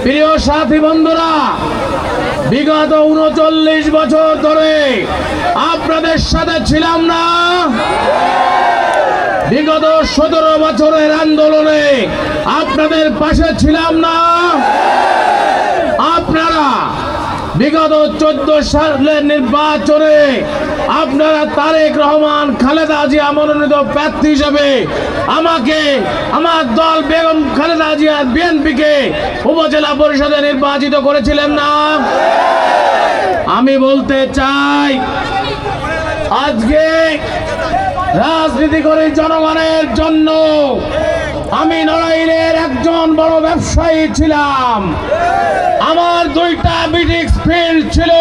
প্রিয় সাথী বন্ধুরা, বিগত ৩৯ বছর ধরে আপনাদের সাথে ছিলাম না? বিগত ১৭ বছরের আন্দোলনে আপনাদের পাশে ছিলাম না? আপনারা বিগত ১৪ সালের নির্বাচনে আপনারা তারেক রহমান, খালেদা জিয়া মনোনীত প্রার্থী হিসেবে আমাকে, আমার দল বেগম খালেদা জিয়া বিএনপিকে উপজেলা পরিষদে নির্বাচিত করেছিলেন না? আমি বলতে চাই, আজকে রাজনীতি করে জনগণের জন্য। আমি নড়াইলের একজন বড় ব্যবসায়ী ছিলাম। আমার 2টা বিটিক্স ফিল্ড ছিল।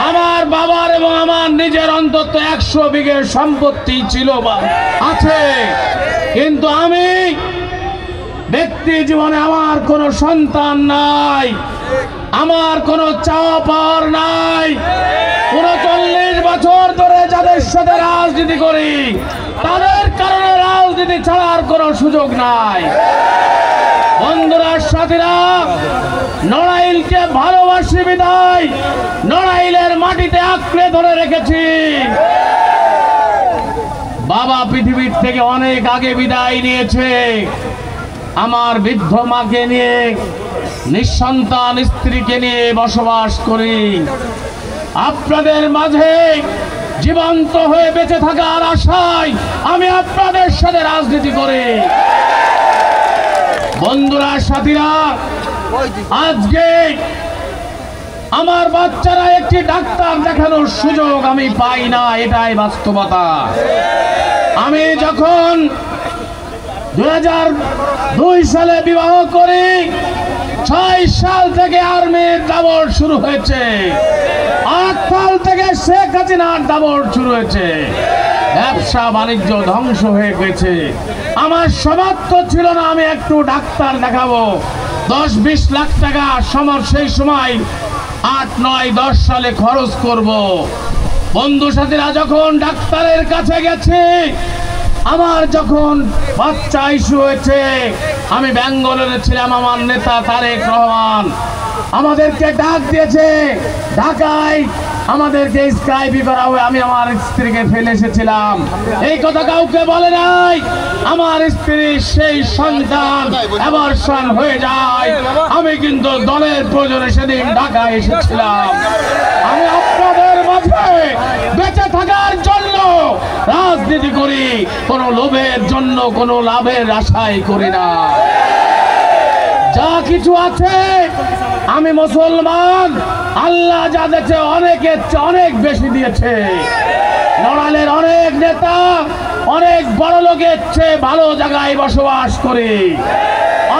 আমার বাবার এবং আমার নিজের অন্তত 100 বিঘে সম্পত্তি ছিল বা আছে। কিন্তু আমি ব্যক্তি জীবনে আমার কোনো সন্তান নাই, আমার কোনো চাওয়া পাওয়ার নাই। ৩৯ বছর ধরে যাদের সাথে রাজনীতি করি তাদের কারণে রাজনীতি ছাড়ার কোনো সুযোগ নাই। বন্ধুরা, সাথীরা, নড়াইলকে ভালোবাসি বিদায় নড়াইলের মাটিতে আঁকড়ে ধরে রেখেছি। বাবা পৃথিবীর থেকে অনেক আগে বিদায় নিয়েছে। আমার বৃদ্ধ মাকে নিয়ে, নিঃসন্তান স্ত্রীকে নিয়ে বসবাস করি। আপনাদের মাঝে জীবন্ত হয়ে বেঁচে থাকার আশায় আমি আপনাদের সাথে রাজনীতি করি। বন্ধুরা, সাথীরা, আজকে আমার বাচ্চারা একটি ডাক্তার দেখানোর সুযোগ আমি পাই না, এটাই বাস্তবতা। আমি যখন 2002 সালে বিবাহ করি, 6 সাল থেকে আর্মির দাবড় শুরু হয়েছে, 8 সাল থেকে শেখ হাসিনার দাবড় শুরু হয়েছে। ব্যবসা বাণিজ্য ধ্বংস হয়ে গেছে। আমার সামর্থ্য ছিল না আমি একটু ডাক্তার দেখাবো। 10-20 লাখ টাকা সেই সময় 8, 9, 10 সালে খরচ করব। বন্ধু সাথীরা, যখন ডাক্তারের কাছে গেছি, আমার যখন বাচ্চা ইস্যু হয়েছে, আমি ব্যাঙ্গালোরে ছিলাম। আমার নেতা তারেক রহমান আমাদেরকে ডাক দিয়েছে ঢাকায়, আমাদেরকে স্কাইপি করা হয়। আমি আমার স্ত্রীকে ফেলে এসেছিলাম, এই কথা কাউকে বলে নাই। আমার স্ত্রীর সেই সন্তান অ্যাবর্শন হয়ে যায়। আমি কিন্তু দলের প্রয়োজনে সেদিন ঢাকায় এসেছিলাম। আমি আপনাদের মাঝে বেঁচে থাকার জন্য রাজনীতি করি, কোনো লোভের জন্য, কোনো লাভের আশাই করি না। যা কিছু আছে আমি মুসলমান, আল্লাহ যা দিয়েছে অনেকের অনেক বেশি দিয়েছে। নড়াইলের অনেক নেতা অনেক বড় লোকের চেয়ে ভালো জায়গায় বসবাস করে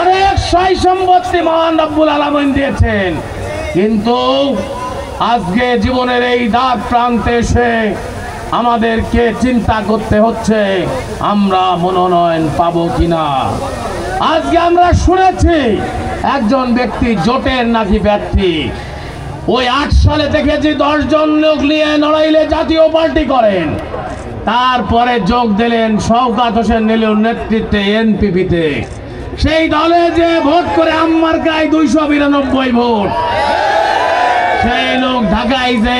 অনেক সয় সম্পত্তি মহান রব্বুল আলামিন দিয়েছেন। কিন্তু আজকে জীবনের এই দাগ প্রান্তে এসে আমাদেরকে চিন্তা করতে হচ্ছে আমরা মনোনয়ন পাবো কিনা। আজকে আমরা শুনেছি একজন ব্যক্তি জোটের নাকি প্রার্থী। ওই 8 সালে দেখেছি 10 জন লোক নিয়ে নড়াইলে জাতীয় পার্টি করেন। তারপরে যোগ দিলেন শওকত হোসেন নীলুর নেতৃত্বে এনপিপিতে। সেই দলে যে ভোট করে আম্মার গায়ে 292 ভোট, সেই লোক ঢাকায় যে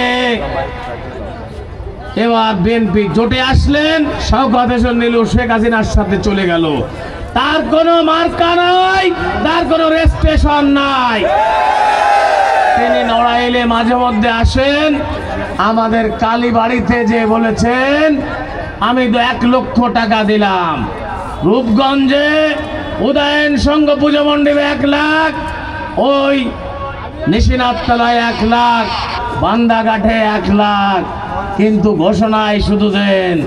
এবার বিএনপি জোটে আসলেন, শওকত হোসেন নীলু শেখ হাসিনার সাথে চলে গেল। তার কোনো মার্কা নাই, তার কোনো রেজিস্ট্রেশন নাই। তিনি নড়াইলে মাঝে মধ্যে আসেন। আমাদের কালীবাড়িতে যে বলেছেন আমি তো 1 লক্ষ টাকা দিলাম, রূপগঞ্জে উদয়ন সংঘ পুজো মণ্ডপে 1 লাখ, ওই নিশিনাথতলায় 1 লাখ, বান্দাঘাটে 1 লাখ, কিন্তু ঘোষণায় শুধু দেন।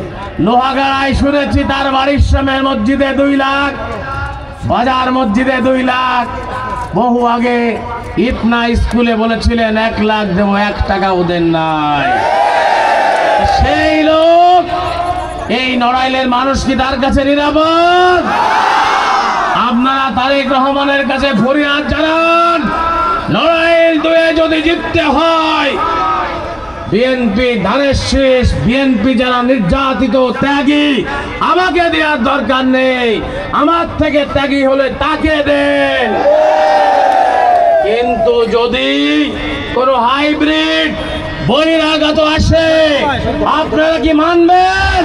লোহাগাড়ায় শুনেছি তার বাড়ির সামনে মসজিদে 2 লাখ, বাজার মসজিদে 2 লাখ। বহু আগে ইতনা স্কুলে বলেছিলেন 1 লাখ দেবো, 1 টাকাও দেন নাই। সেই লোক এই নড়াইলের মানুষ কি তার কাছে নিরাপদ? আপনারা তারেক রহমানের কাছে ফরিয়াদ জানান, নড়াইল 2-এ যদি জিততে হয়, বিএনপি ধানের শেষ, বিএনপি যারা নির্যাতিত ত্যাগী, আমাকে দেওয়ার দরকার নেই, আমার থেকে ত্যাগী হলে তাকে দেন। যদি কোনো হাইব্রিড বহিরাগত আসে আপনারা কি মানবেন?